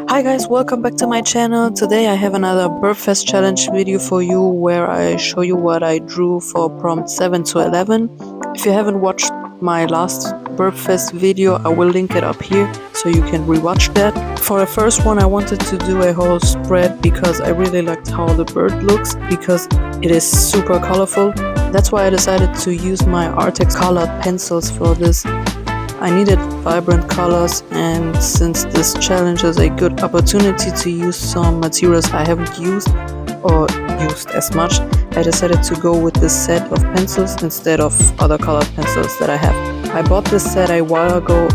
Hi guys, welcome back to my channel. Today I have another Birbfest challenge video for you where I show you what I drew for prompt 7 to 11. If you haven't watched my last Birbfest video, I will link it up here so you can rewatch that. For the first one I wanted to do a whole spread because I really liked how the bird looks because it is super colorful. That's why I decided to use my Artex colored pencils for this. I needed vibrant colors, and since this challenge is a good opportunity to use some materials I haven't used or used as much, I decided to go with this set of pencils instead of other colored pencils that I have. I bought this set a while ago,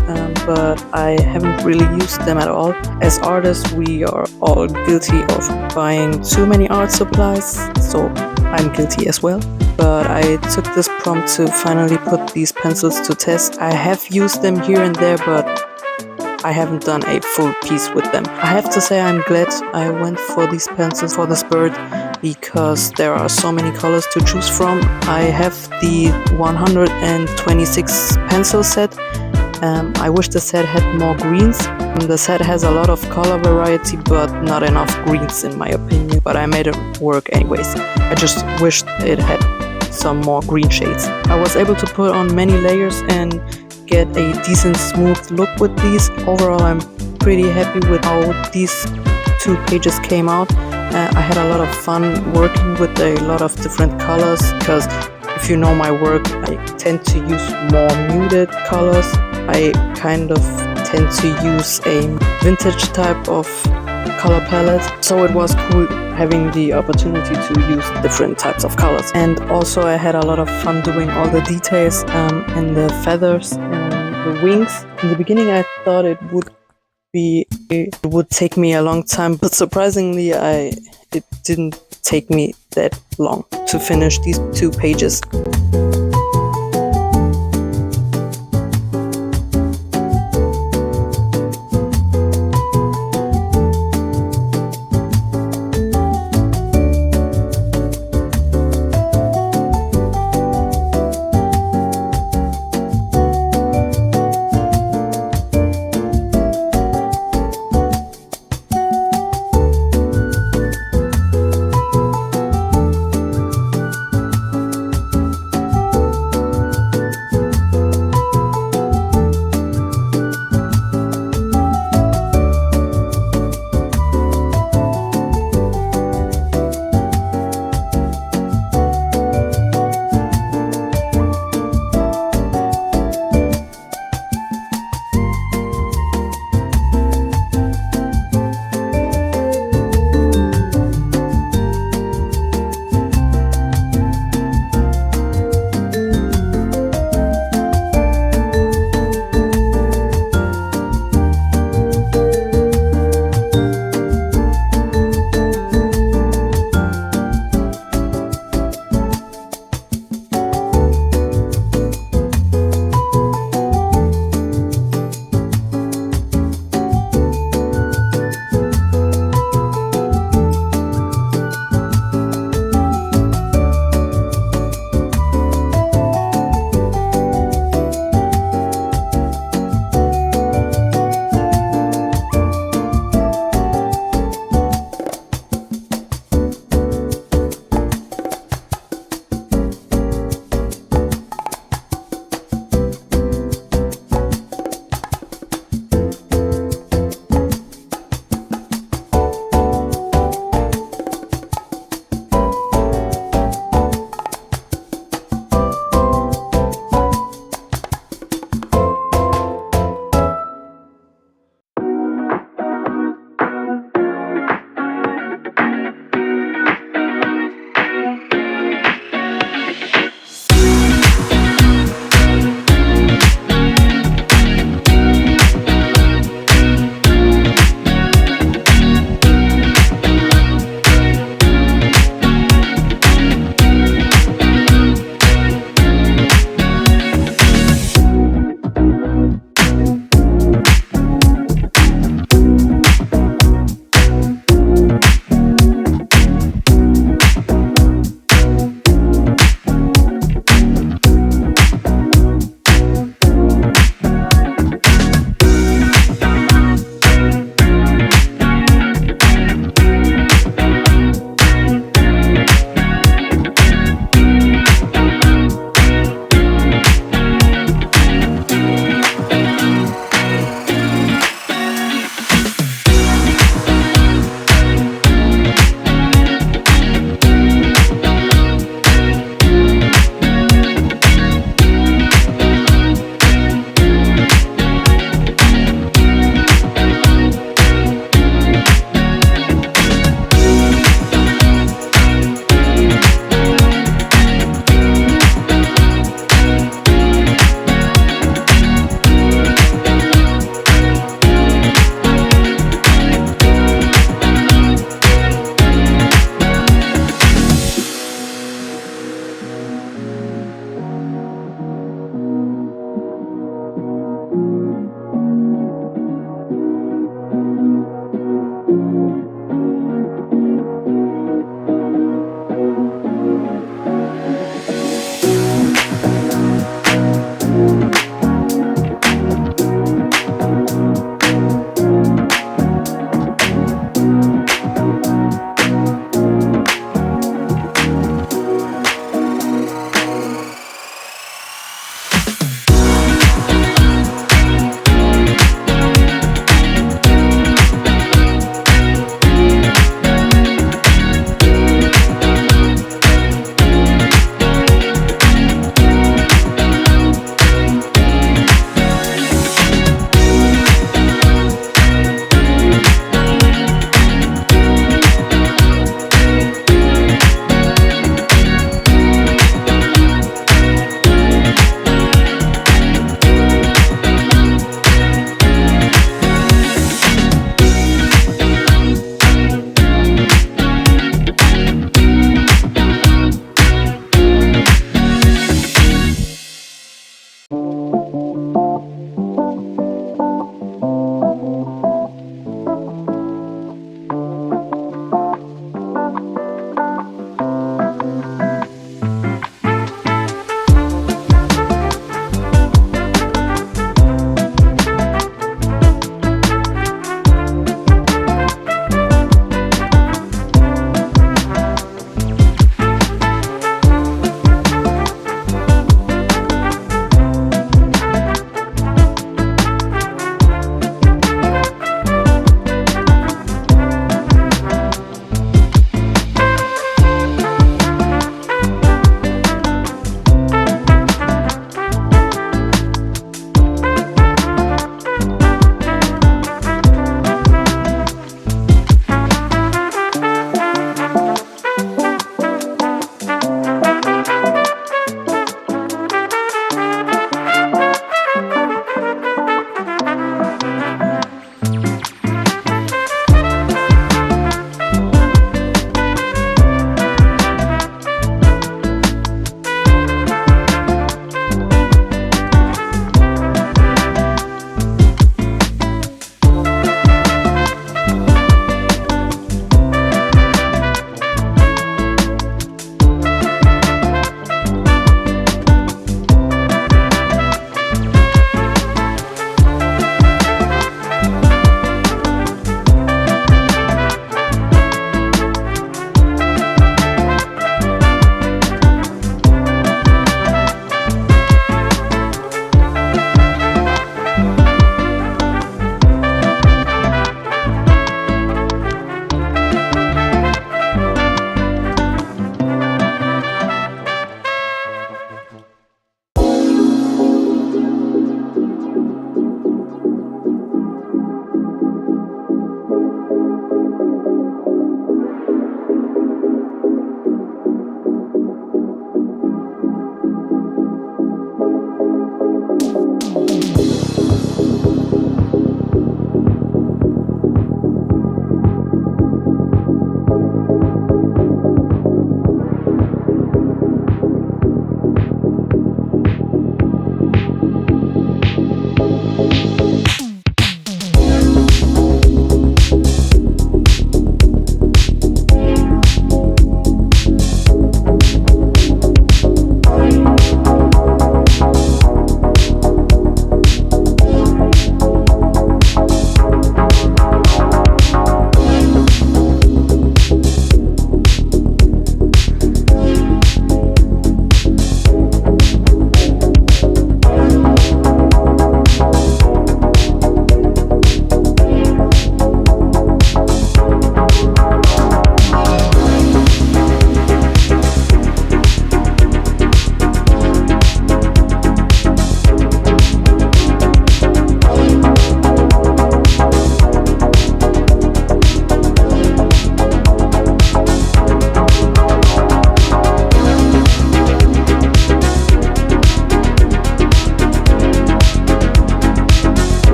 but I haven't really used them at all. As artists, we are all guilty of buying too many art supplies, so I'm guilty as well. But I took this prompt to finally put these pencils to test. I have used them here and there, but I haven't done a full piece with them. I have to say I'm glad I went for these pencils for this bird because there are so many colors to choose from. I have the 126 pencil set. I wish the set had more greens. The set has a lot of color variety, but not enough greens in my opinion. But I made it work anyways. I just wished it had some more green shades. I was able to put on many layers and get a decent smooth look with these. Overall, I'm pretty happy with how these 2 pages came out. I had a lot of fun working with a lot of different colors because if you know my work, I tend to use more muted colors. I kind of tend to use a vintage type of color palette, so it was cool having the opportunity to use different types of colors. And also I had a lot of fun doing all the details and the feathers and the wings. In the beginning I thought it would take me a long time, but surprisingly it didn't take me that long to finish these 2 pages.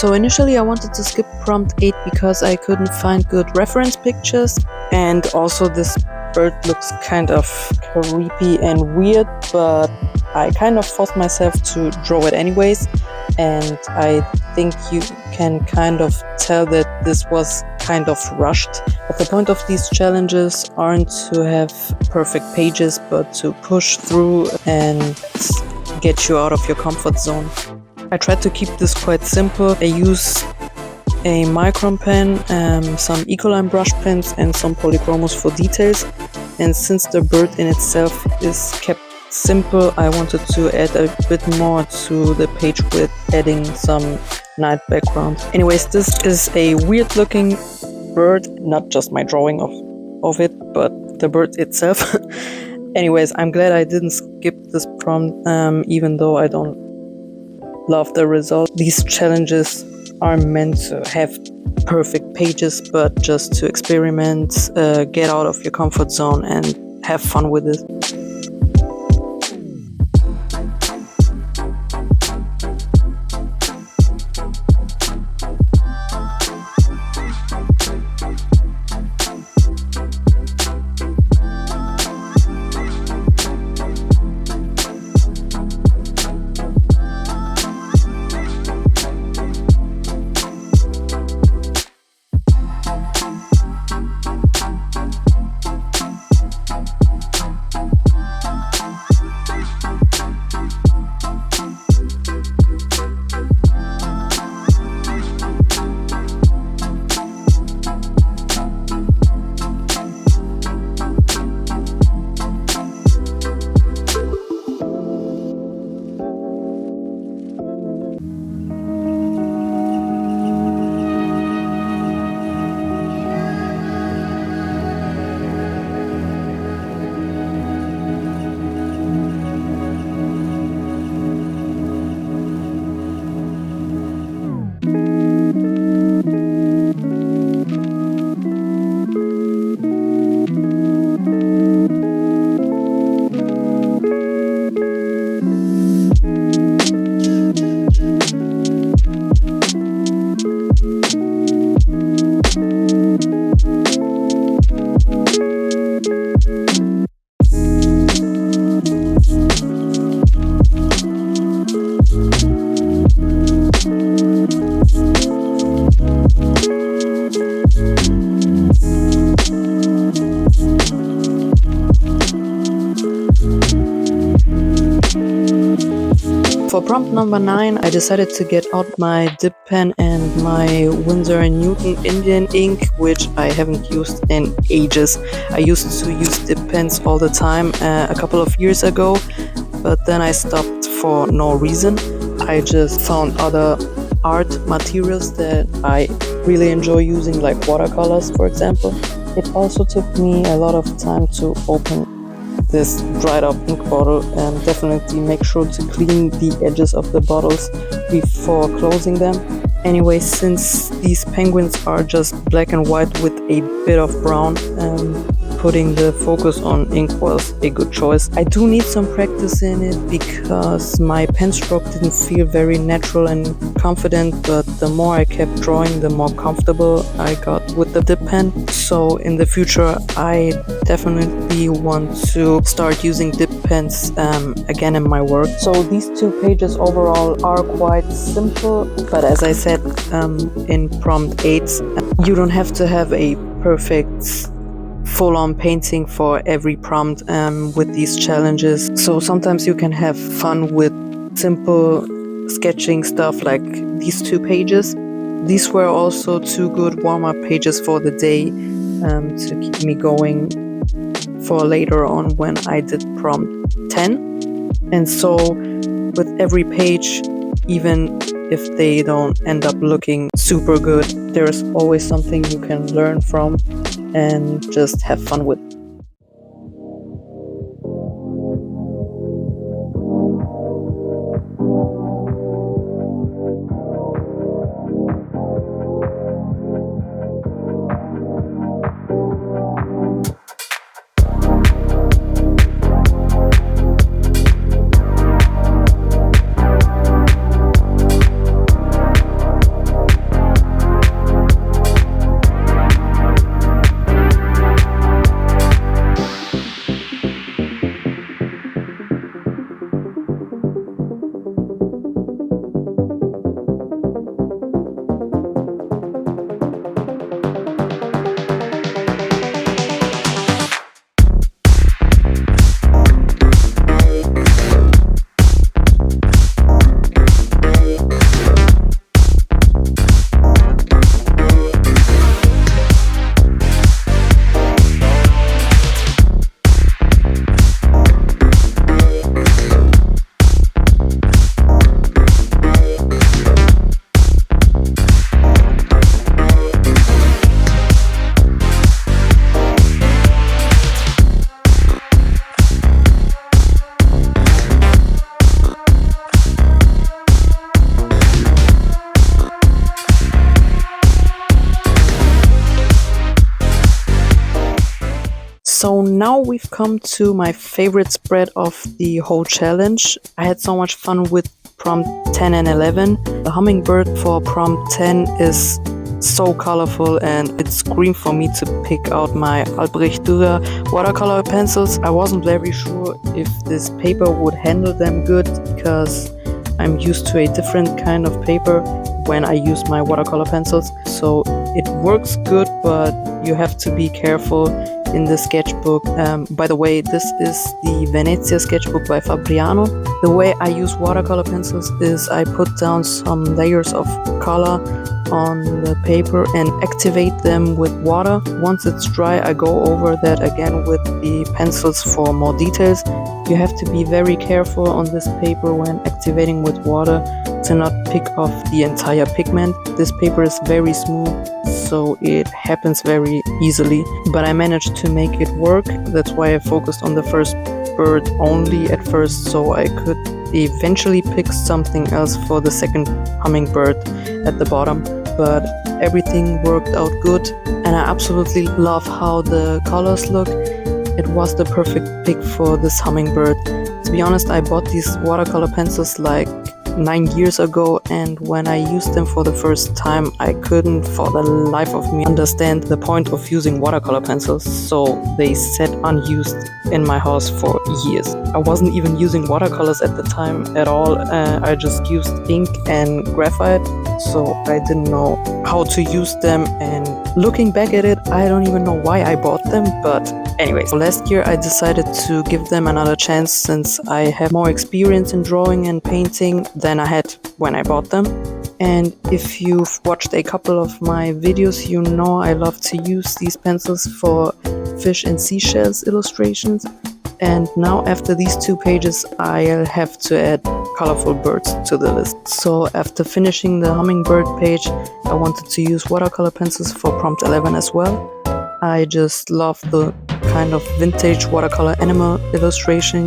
So initially I wanted to skip prompt 8 because I couldn't find good reference pictures, and also this bird looks kind of creepy and weird, but I kind of forced myself to draw it anyways, and I think you can kind of tell that this was kind of rushed. But the point of these challenges aren't to have perfect pages, but to push through and get you out of your comfort zone. I tried to keep this quite simple. I use a micron pen, some Ecoline brush pens and some polychromos for details. And since the bird in itself is kept simple, I wanted to add a bit more to the page with adding some night background. Anyways, this is a weird looking bird, not just my drawing of it, but the bird itself. Anyways, I'm glad I didn't skip this prompt, even though I don't love the result. These challenges are meant to have perfect pages, but just to experiment, get out of your comfort zone and have fun with it. For prompt number 9, I decided to get out my dip pen and my Winsor & Newton Indian ink, which I haven't used in ages. I used to use dip pens all the time a couple of years ago, but then I stopped for no reason. I just found other art materials that I really enjoy using, like watercolors, for example. It also took me a lot of time to open this dried up ink bottle, and definitely make sure to clean the edges of the bottles before closing them. Anyway, since these penguins are just black and white with a bit of brown, putting the focus on ink was a good choice. I do need some practice in it because my pen stroke didn't feel very natural and confident, but the more I kept drawing, the more comfortable I got with the dip pen. So in the future, I definitely want to start using dip pens again in my work. So these 2 pages overall are quite simple, but as I said in prompt 8, you don't have to have a perfect full-on painting for every prompt with these challenges. So sometimes you can have fun with simple sketching stuff like these 2 pages. These were also 2 good warm-up pages for the day to keep me going for later on when I did prompt 10. And so with every page, even if they don't end up looking super good, there's always something you can learn from and just have fun with. So now we've come to my favorite spread of the whole challenge. I had so much fun with prompt 10 and 11. The hummingbird for prompt 10 is so colorful and it screamed for me to pick out my Albrecht Dürer watercolor pencils. I wasn't very sure if this paper would handle them good because I'm used to a different kind of paper when I use my watercolor pencils. So it works good, but you have to be careful in the sketchbook. By the way, this is the Venezia sketchbook by Fabriano. The way I use watercolor pencils is I put down some layers of color on the paper and activate them with water. Once it's dry, I go over that again with the pencils for more details. You have to be very careful on this paper when activating with water to not pick off the entire pigment. This paper is very smooth, so it happens very easily, but I managed to make it work. That's why I focused on the first bird only at first, so I could eventually pick something else for the second hummingbird at the bottom. But everything worked out good, and I absolutely love how the colors look. It was the perfect pick for this hummingbird. To be honest, I bought these watercolor pencils like 9 years ago, and when I used them for the first time, I couldn't for the life of me understand the point of using watercolor pencils, so they sat unused in my house for years. I wasn't even using watercolors at the time at all. I just used ink and graphite, so I didn't know how to use them, and looking back at it, I don't even know why I bought them, but anyways, last year I decided to give them another chance since I have more experience in drawing and painting than I had when I bought them. And if you've watched a couple of my videos, you know I love to use these pencils for fish and seashells illustrations. And now after these 2 pages, I'll have to add colorful birds to the list. So after finishing the hummingbird page, I wanted to use watercolor pencils for prompt 11 as well. I just love the kind of vintage watercolor animal illustration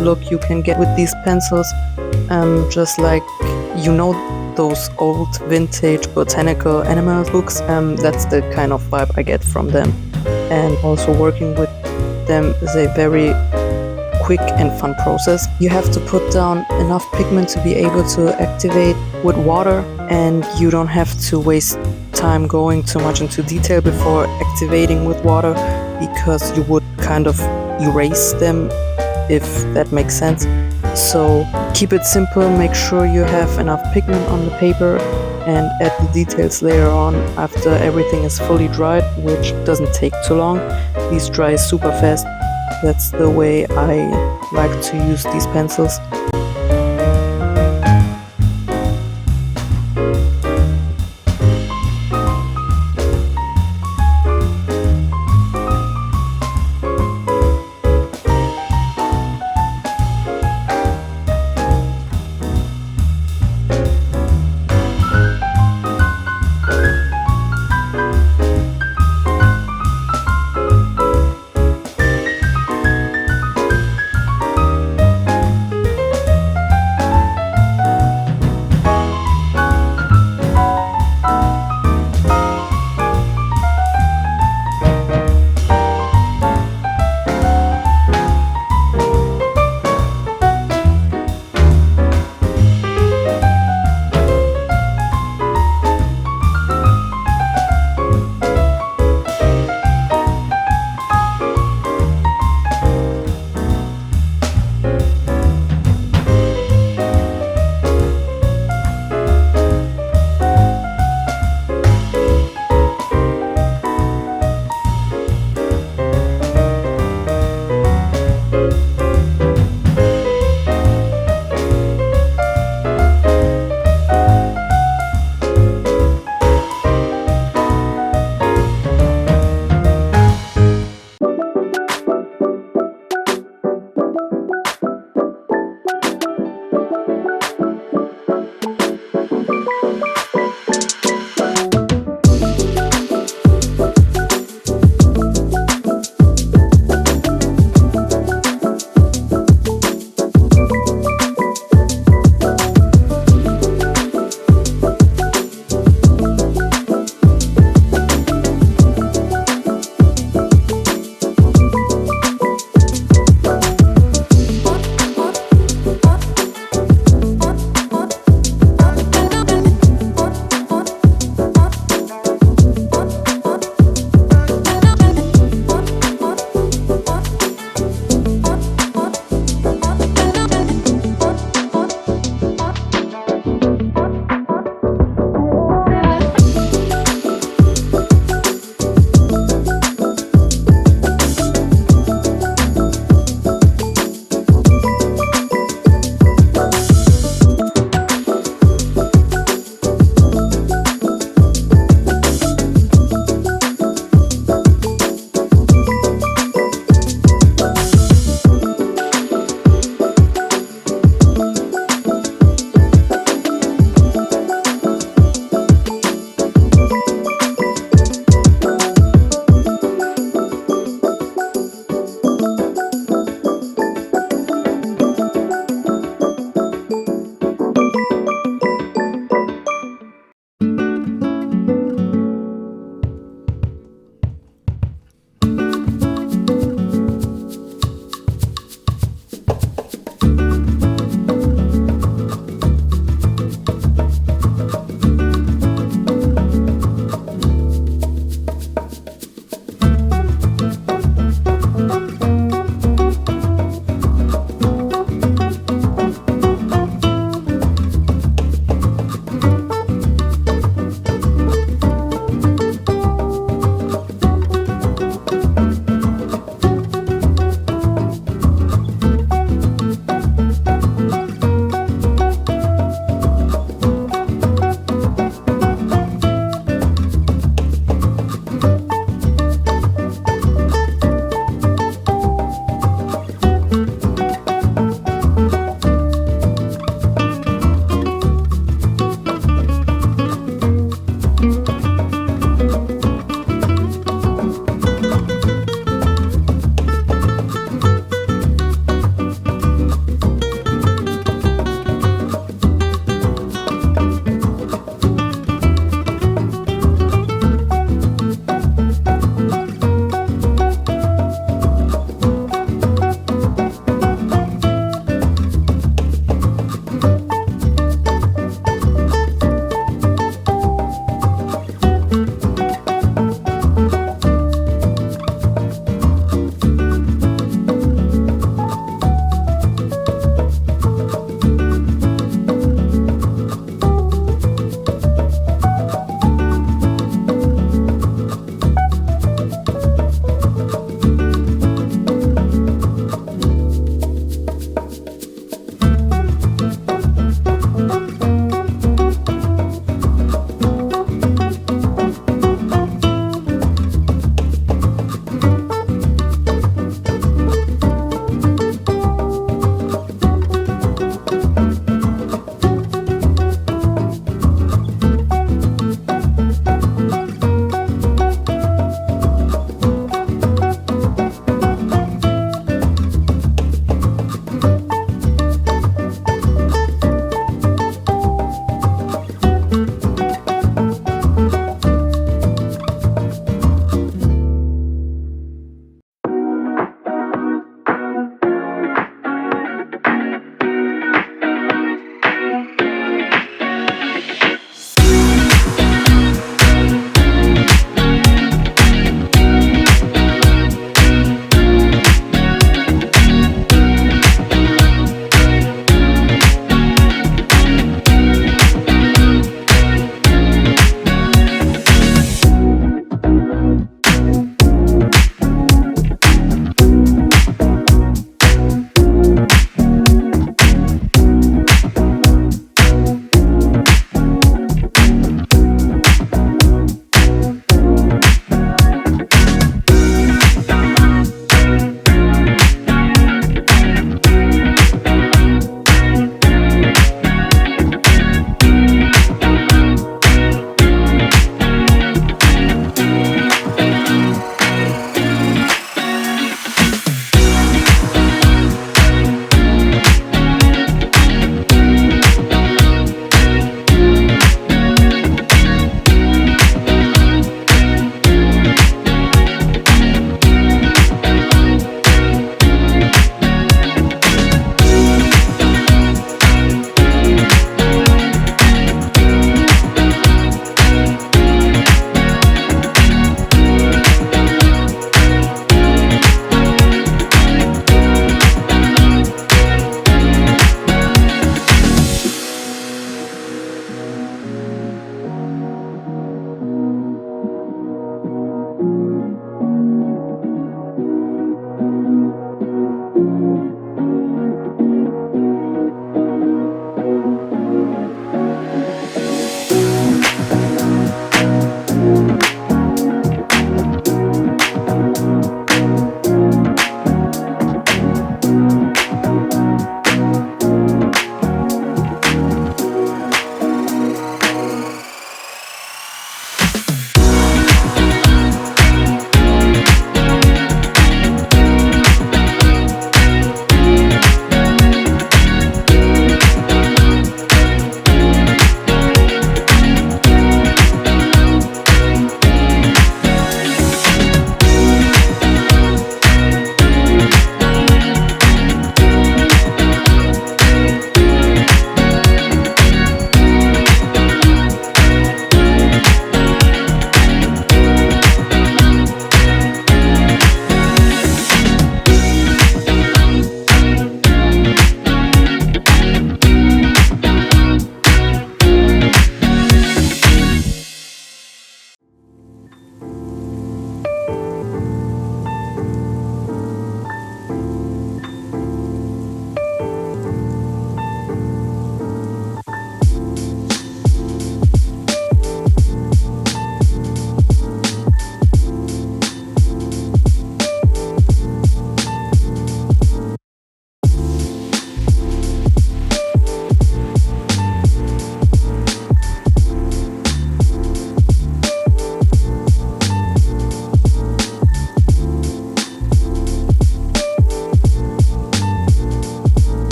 look you can get with these pencils. Just like, you know, those old vintage botanical animal books. That's the kind of vibe I get from them. And also working with them is a very quick and fun process. You have to put down enough pigment to be able to activate with water, and you don't have to waste time going too much into detail before activating with water, because you would kind of erase them, if that makes sense. So keep it simple, make sure you have enough pigment on the paper, and add the details later on after everything is fully dried, which doesn't take too long. These dry super fast. That's the way I like to use these pencils.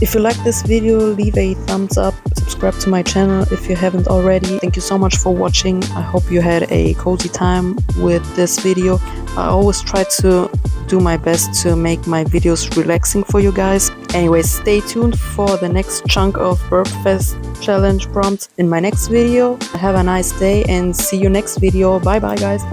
If you like this video, leave a thumbs up, subscribe to my channel if you haven't already. Thank you so much for watching. I hope you had a cozy time with this video. I always try to do my best to make my videos relaxing for you guys. Anyways, stay tuned for the next chunk of Birbfest challenge prompts in my next video. Have a nice day and see you next video. Bye bye guys.